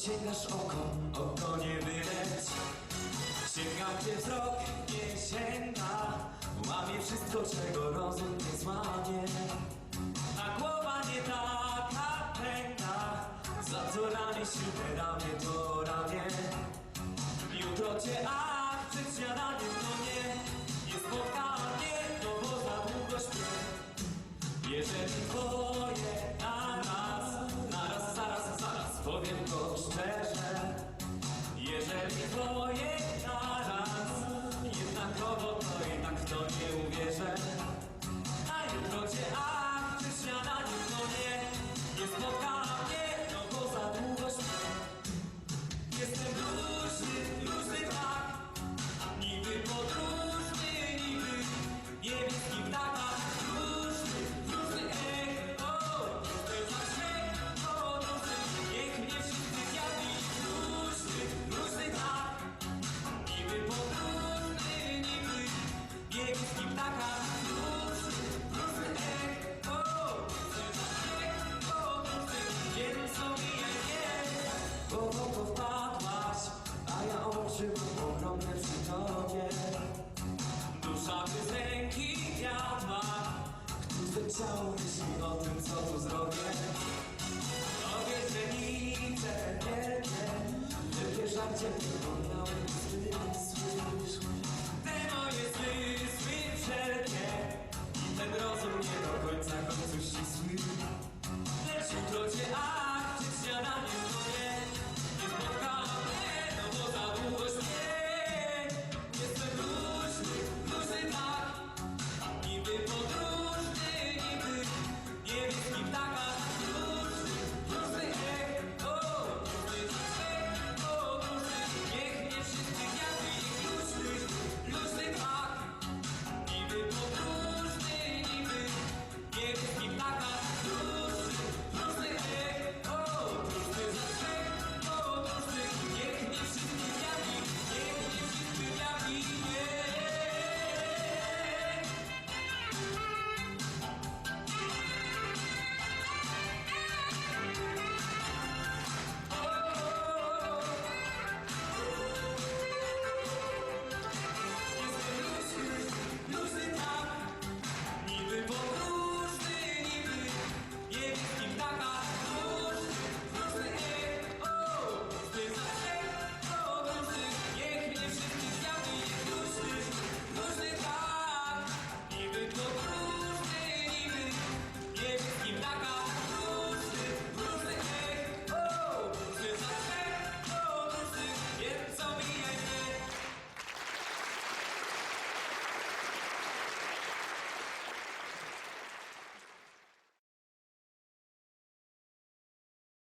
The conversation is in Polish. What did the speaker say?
sięgasz oko nie wyleć. Sięga gdzie wzrok nie sięga, łamie wszystko, czego rozum nie złamie. A głowa nie taka pęka, za co ramię siłę, ramię to ramię. Jutro cię, a przed śniadaniem to nie spotkanie, no bo za długo śpię. Jeżeli twoje naraz, zaraz, powiem to szczerze. Jeżeli twoje naraz, jednakowo to i tak w to nie uwierzę. A jutro cię, a przed śniadaniem to nie spotkanie, no bo za długo śpię. Jestem luźny tak, niby podróżny, niby niebieski ptak. Różny podróżny, niech mnie wszyscy zjawi. Luźny tak, niby podróżny, niby niebieski ptak. Różny podróżny, wiem sobie jak jest. Głęboko wpadłaś, a ja oczy mam ogromne przy tobie. Dusza by z ręki wiatła, które ciało myśli o tym, co tu zrobię. To wiesz, że widzę wielkie żarcie tylko